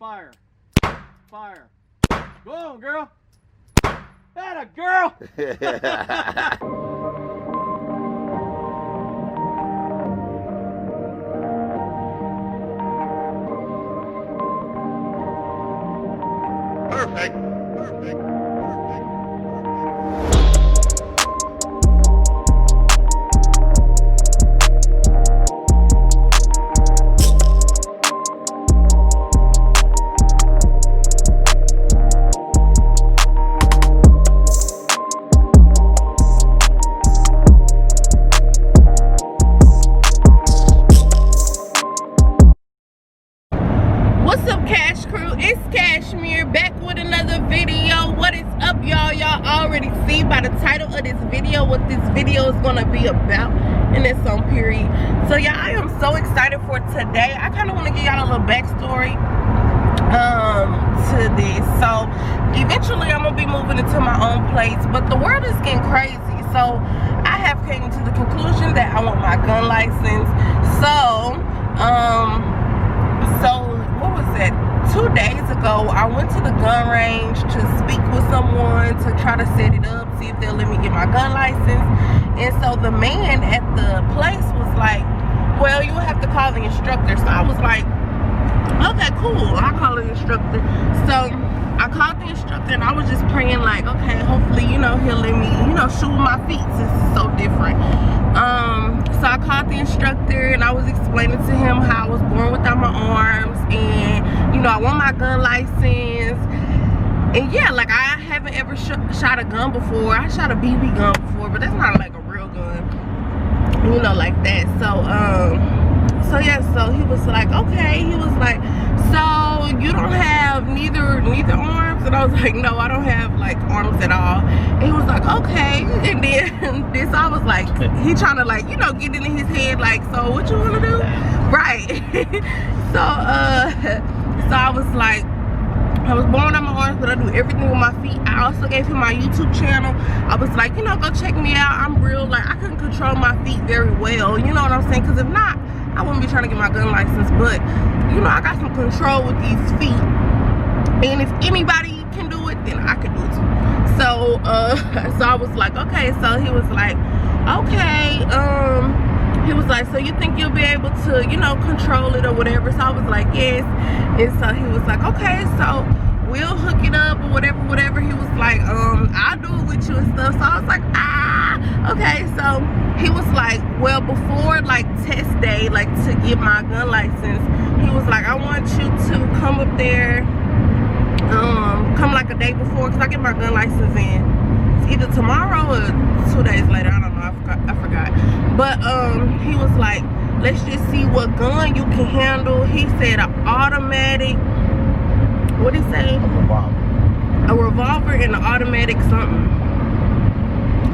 fire. Fire. Go on, girl. Atta girl. Perfect. Perfect. What's up, Cash Crew? It's Kashmiere back with another video. What is up, y'all? Y'all already see by the title of this video what this video is gonna be about, and it's on period. So y'all, I am so excited for today. I kind of want to give y'all a little backstory to this. So eventually I'm gonna be moving into my own place, but the world is getting crazy. So I have came to the conclusion that I want my gun license. So what was that? 2 days ago, I went to the gun range to speak with someone to try to set it up, see if they'll let me get my gun license. And so the man at the place was like, well, you will have to call the instructor. So I was like, okay, cool, I'll call the instructor. So I called the instructor and I was just praying like, okay, hopefully, you know, he'll let me, you know, shoot with my feet since it's so different. So I called the instructor and I was explaining to him how I was born without my arms, and you know, I want my gun license. And yeah, like I haven't ever shot a gun before. I shot a BB gun before, but that's not like a real gun, you know, like that. So yeah, so he was like, okay, he was like, so you don't have neither arms? And I was like, no, I don't have like arms at all. And he was like, okay. And then this, I was like, he trying to like, you know, get into his head like, so what you want to do? Right. So I was like, I was born on my arms, but I do everything with my feet. I also gave him my YouTube channel. I was like, you know, go check me out. I'm real, like, I can control my feet very well. You know what I'm saying? Because if not, I wouldn't be trying to get my gun license. But, you know, I got some control with these feet. And if anybody can do it, then I can do it too. So I was like, okay. So he was like, okay. He was like, so you think you'll be able to, you know, control it or whatever? So I was like, yes. And so he was like, okay, so we'll hook it up or whatever. He was like, I'll do it with you and stuff. So I was like, okay. So he was like, well, before like test day, like to get my gun license, he was like, I want you to come up there, come like a day before, because I get my gun license in either tomorrow or 2 days later. I don't know, I forgot. But he was like, let's just see what gun you can handle. He said an automatic, what did he say? A revolver and an automatic something.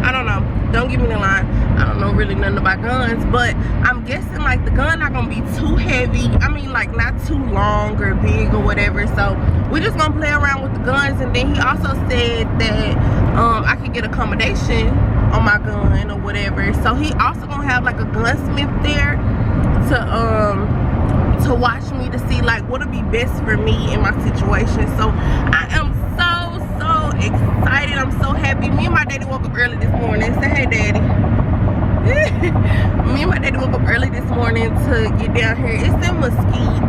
I don't know, don't give me the line. I don't know really nothing about guns, but I'm guessing like the gun not gonna be too heavy. I mean, like not too long or big or whatever. So we're just gonna play around with the guns. And then he also said that I could get accommodation on my gun or whatever. So he also gonna have like a gunsmith there to watch me, to see like what'll be best for me in my situation. So I am so excited. I'm so happy. Me and my daddy woke up early this morning. Say hey, daddy. Me and my daddy woke up early this morning to get down here. It's in Mesquite.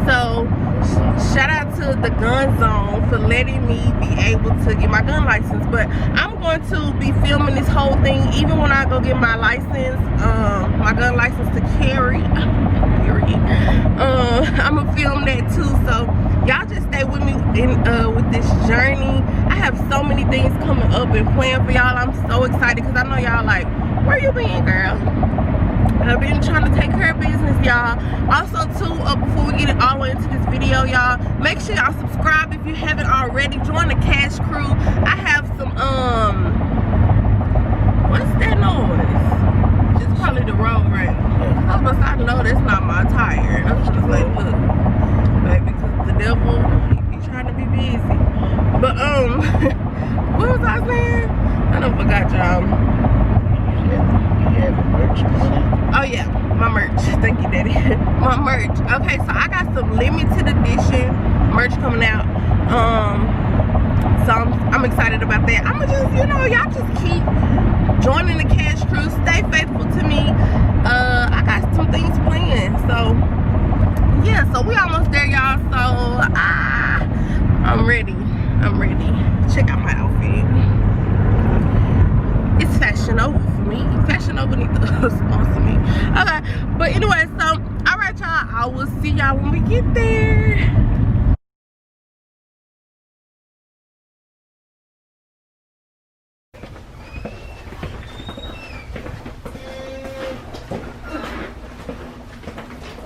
So shout out to the gun zone for letting me be able to get my gun license. But I'm going to be filming this whole thing even when I go get my license, my gun license to carry. I'm gonna film that too. So y'all just stay with me with this journey. I have so many things coming up and planned for y'all. I'm so excited because I know y'all like, where you been, girl? I've been trying to take care of business, y'all. Also too, before we get it all into this video, y'all, make sure y'all subscribe if you haven't already. Join the Cash Crew. I have some what's that noise? It's probably the road, right? I was about to say, I know that's not my tire. I was just like, look, baby, because the devil, he be trying to be busy. But what was I saying? I done forgot, y'all. You have emergency. Oh yeah. My merch. Thank you, Daddy. My merch. Okay, so I got some limited edition merch coming out. So I'm excited about that. I'ma just, you know, y'all just keep joining the cash crew. Stay faithful to me. I got some things planned. So yeah, so we almost there, y'all. So I'm ready. I'm ready. Check out my outfit. It's Fashion Over for me. Fashion Over need to sponsor me. Okay, but anyway, so all right, y'all. I will see y'all when we get there.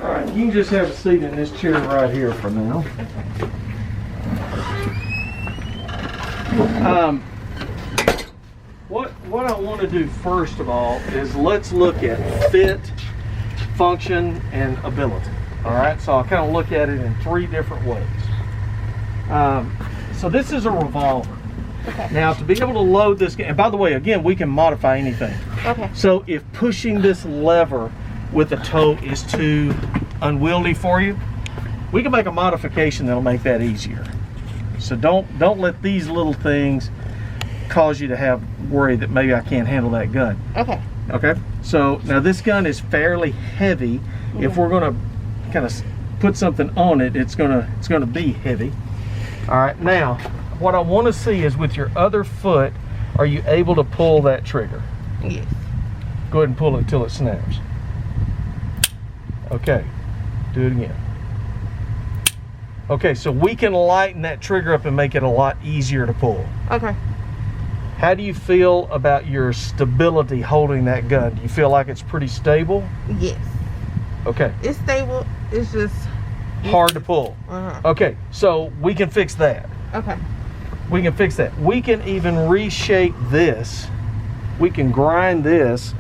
All right, you can just have a seat in this chair right here for now. What I want to do first of all is let's look at fit, function, and ability. All right, so I'll kind of look at it in 3 different ways. So this is a revolver. Okay. Now to be able to load this, and by the way, again, we can modify anything. Okay. So if pushing this lever with the toe is too unwieldy for you, we can make a modification that'll make that easier. So don't let these little things cause you to have worry that maybe I can't handle that gun. Okay. Okay. So now this gun is fairly heavy. Mm-hmm. If we're going to kind of put something on it, it's gonna be heavy. All right. Now, what I want to see is with your other foot, are you able to pull that trigger? Yes. Go ahead and pull it until it snaps. Okay. Do it again. Okay, so we can lighten that trigger up and make it a lot easier to pull. Okay. How do you feel about your stability holding that gun? Do you feel like it's pretty stable? Yes. Okay. It's stable. It's just hard to pull. Okay, so we can fix that. Okay. We can fix that. We can even reshape this. We can grind this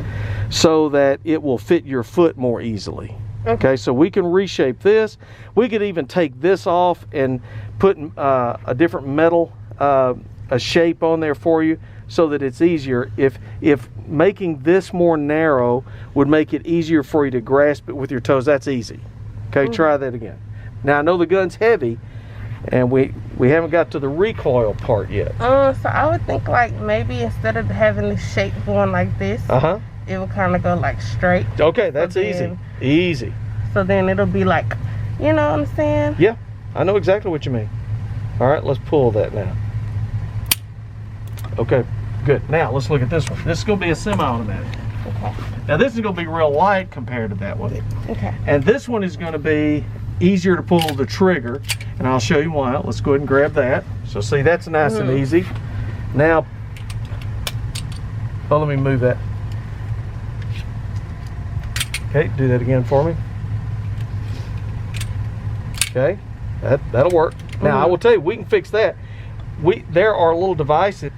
so that it will fit your foot more easily. Okay, so we can reshape this. We could even take this off and put a different metal, a shape on there for you so that it's easier. If making this more narrow would make it easier for you to grasp it with your toes, that's easy. Okay, try that again. Now I know the gun's heavy and we haven't got to the recoil part yet. So I would think like maybe instead of having the shape going like this, it would kind of go like straight. Okay, that's easy. Easy. So then it'll be like, you know what I'm saying? Yeah, I know exactly what you mean. All right, let's pull that now. Okay, good. Now let's look at this one. This is going to be a semi-automatic. Okay. Now this is going to be real light compared to that one. Okay. And this one is going to be easier to pull the trigger, and I'll show you why. Let's go ahead and grab that. So see, that's nice and easy. Now, oh, let me move that. Okay, do that again for me. Okay, that'll work. Now I will tell you, we can fix that. There are little devices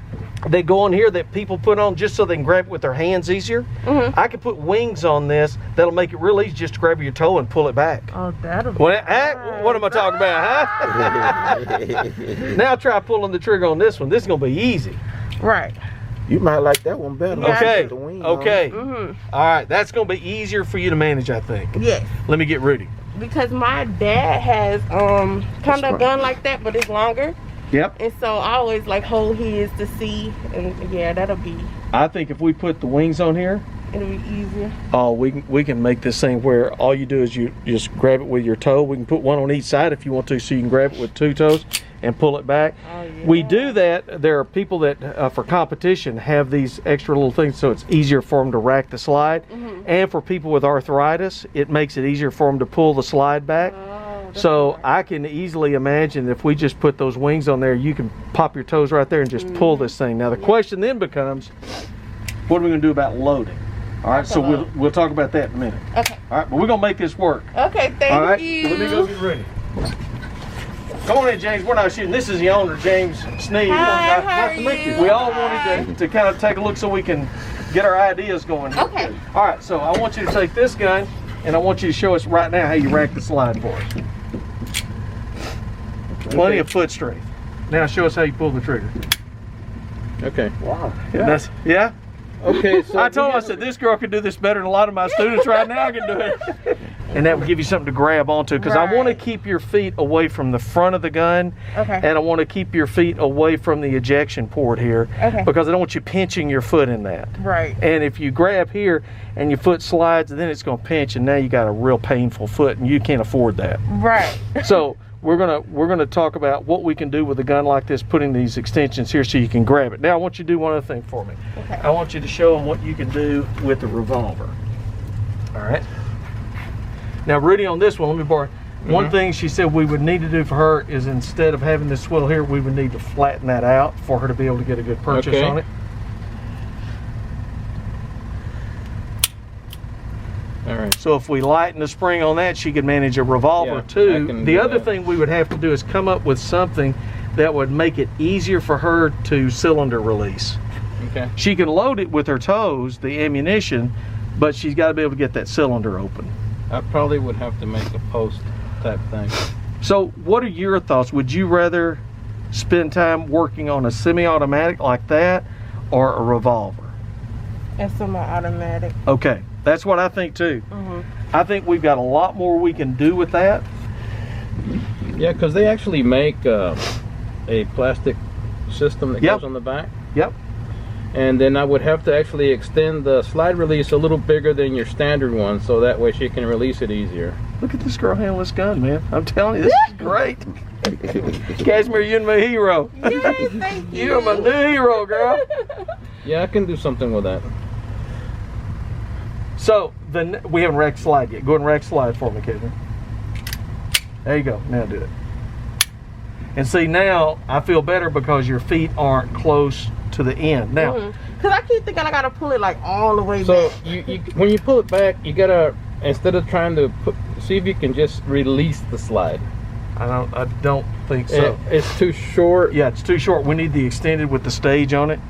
that go on here that people put on just so they can grab it with their hands easier. I could put wings on this that'll make it real easy just to grab your toe and pull it back. Oh, that'll be what am I talking about, huh? Now try pulling the trigger on this one. This is gonna be easy. Right. You might like that one better. Okay. Okay. All right. That's gonna be easier for you to manage, I think. Yes. Let me get Rudy. Because my dad has kind of a gun like that, but it's longer. Yep. And so I always like hold his to see, and yeah, that'll be. I think if we put the wings on here, it'll be easier. Oh, we can make this thing where all you do is you just grab it with your toe. We can put one on each side if you want to, so you can grab it with 2 toes and pull it back. Oh, yeah. We do that. There are people that for competition have these extra little things so it's easier for them to rack the slide. And for people with arthritis, it makes it easier for them to pull the slide back. So I can easily imagine if we just put those wings on there, you can pop your toes right there and just pull this thing. Now the question then becomes, what are we going to do about loading? All right, so we'll talk about that in a minute. Okay. All right, but we're going to make this work. Okay, thank you. All right, let me go get ready. Come on in, James. We're not shooting. This is the owner, James Sneed. Hi, how are you? We all wanted to kind of take a look so we can get our ideas going here. Okay. All right, so I want you to take this gun, and I want you to show us right now how you rack the slide for us. Plenty of foot strength. Now show us how you pull the trigger. Okay. Wow. Yeah. Okay, so I told him, I said, this girl can do this better than a lot of my students right now. I can do it. And that would give you something to grab onto, because I want to keep your feet away from the front of the gun. Okay. And I want to keep your feet away from the ejection port here. Okay. Because I don't want you pinching your foot in that. Right. And if you grab here and your foot slides, then it's going to pinch, and now you got a real painful foot, and you can't afford that. Right. So we're gonna talk about what we can do with a gun like this, putting these extensions here so you can grab it. Now I want you to do one other thing for me. Okay. I want you to show them what you can do with the revolver. All right. Now Rudy, on this one, let me borrow. One thing she said we would need to do for her is, instead of having this swivel here, we would need to flatten that out for her to be able to get a good purchase on it. All right. So if we lighten the spring on that, she could manage a revolver too. The other thing we would have to do is come up with something that would make it easier for her to cylinder release. Okay. She can load it with her toes, the ammunition, but she's got to be able to get that cylinder open. I probably would have to make a post type thing. So what are your thoughts? Would you rather spend time working on a semi-automatic like that or a revolver? It's semi-automatic. Okay, that's what I think too. I think we've got a lot more we can do with that. Yeah, because they actually make a plastic system that goes on the back. Yep. And then I would have to actually extend the slide release a little bigger than your standard one, so that way she can release it easier. Look at this girl handle this gun, man. I'm telling you, this is great. Kashmiere, you're my hero. Yay, thank you. You're my new hero, girl. Yeah, I can do something with that. So, we haven't rack slide yet. Go ahead and rack slide for me, Kevin. There you go. Now do it. And see, now I feel better because your feet aren't close to the end. Now, because I keep thinking I gotta pull it like all the way so back. you when you pull it back, you gotta, instead of trying to see if you can just release the slide. I don't think so. It's too short. Yeah, it's too short. We need the extended with the stage on it.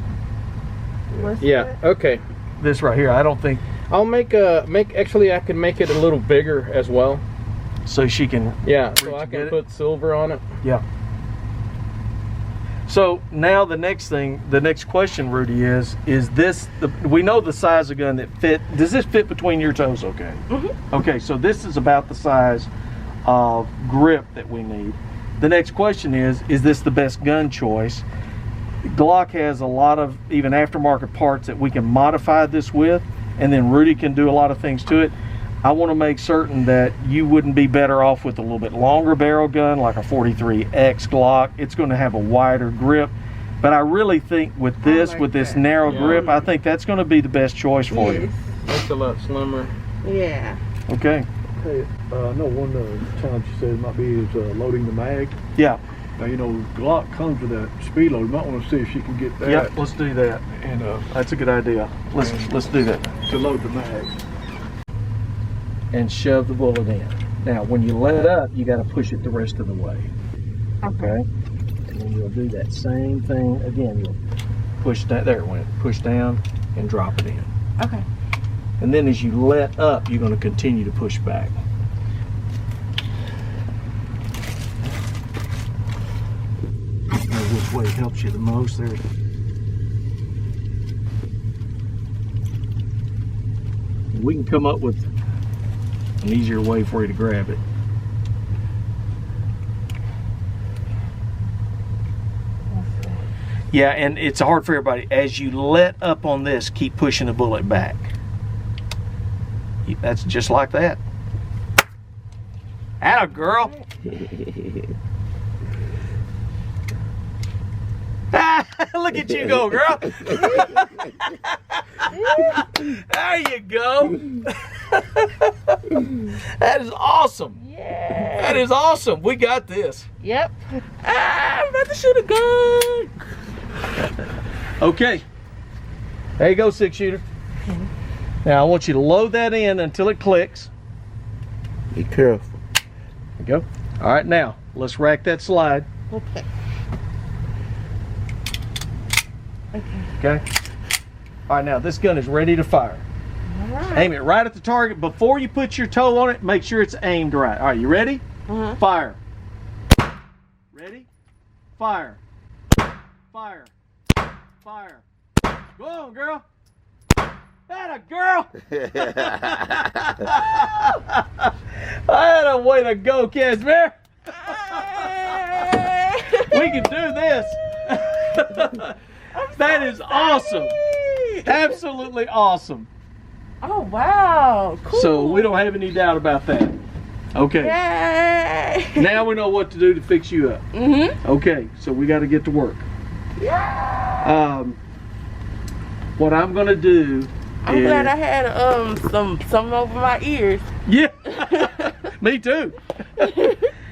What's Yeah. that? Okay. This right here, I don't think. I'll actually I can make it a little bigger as well. So she can. Yeah. So I get can it? put silver on it. Yeah. So now the next question, Rudy, is this, we know the size of gun that fit, does this fit between your toes okay? Okay, so this is about the size of grip that we need. The next question is this the best gun choice? Glock has a lot of even aftermarket parts that we can modify this with, and then Rudy can do a lot of things to it. I want to make certain that you wouldn't be better off with a little bit longer barrel gun like a 43X Glock. It's going to have a wider grip, but I really think with this, with this narrow grip, I think that's going to be the best choice for you. It's a lot slimmer. Yeah. Okay. Hey, I know one challenge you said might be is loading the mag. Yeah. Now, you know, Glock comes with that speed load. You might want to see if she can get that. Yep, let's do that. And That's a good idea. Let's do that. to load the mag. And shove the bullet in. Now, when you let it up, you got to push it the rest of the way. Okay. And then you'll do that same thing again. You'll push that. There it went. Push down and drop it in. Okay. And then as you let up, you're going to continue to push back. Know which way helps you the most there. We can come up with an easier way for you to grab it. Yeah, and it's hard for everybody. As you let up on this, keep pushing the bullet back. That's just like that. Atta girl. Look at you go, girl. There you go. That is awesome. Yeah. That is awesome. We got this. Yep. I'm about to shoot a gun. Okay. There you go, 6-shooter. Now I want you to load that in until it clicks. Be careful. There you go. All right, now let's rack that slide. Okay. Okay. All right, now this gun is ready to fire. All right. Aim it right at the target. Before you put your toe on it, make sure it's aimed right. All right, you ready? Fire. Ready? Fire. Fire. Fire. Go on, girl. That a girl. That a way to go, Kashmiere. We can do this. That is awesome. Absolutely awesome. Oh, wow. Cool. So we don't have any doubt about that. Okay. Yay. Now we know what to do to fix you up. Okay, so we got to get to work. Yeah. What I'm gonna do I'm glad I had some over my ears. Yeah. Me too.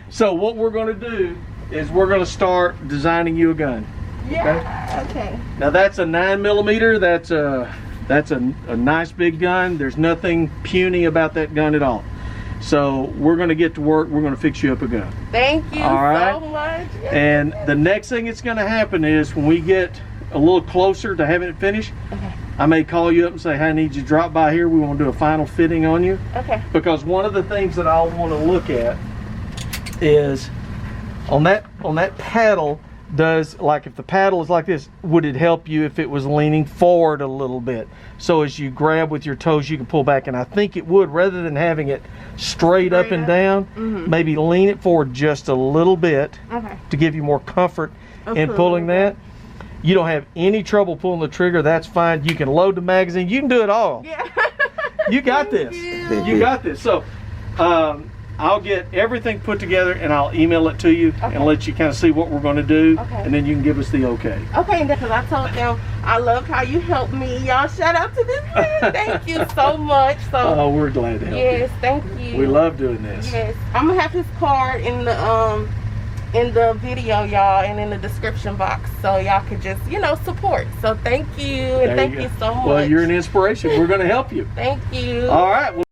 So what we're gonna do is we're gonna start designing you a gun. Yeah. Okay. Now that's a 9mm. That's a nice big gun. There's nothing puny about that gun at all. So we're gonna get to work. We're gonna fix you up a gun. Thank you All right. so much. And the next thing that's gonna happen is when we get a little closer to having it finished, I may call you up and say, hey, I need you to drop by here. We want to do a final fitting on you. Okay. Because one of the things that I'll want to look at is on that paddle, like if the paddle is like this, would it help you if it was leaning forward a little bit? So as you grab with your toes, you can pull back. And I think it would, rather than having it straight up and down, maybe lean it forward just a little bit to give you more comfort in pulling that. You don't have any trouble pulling the trigger. That's fine. You can load the magazine. You can do it all. Yeah. You got this. You got this. So I'll get everything put together and I'll email it to you and let you kind of see what we're going to do. And then you can give us the okay. Okay, and because I told them I loved how you helped me. Y'all shout out to this man. Thank you so much. So Oh, we're glad to help you. yes, thank you. We love doing this. Yes. I'm gonna have his card in the video, y'all, and in the description box, so y'all could just, support. So thank you, and thank you so much. Well, you're an inspiration. We're going to help you. Thank you. All right. Well,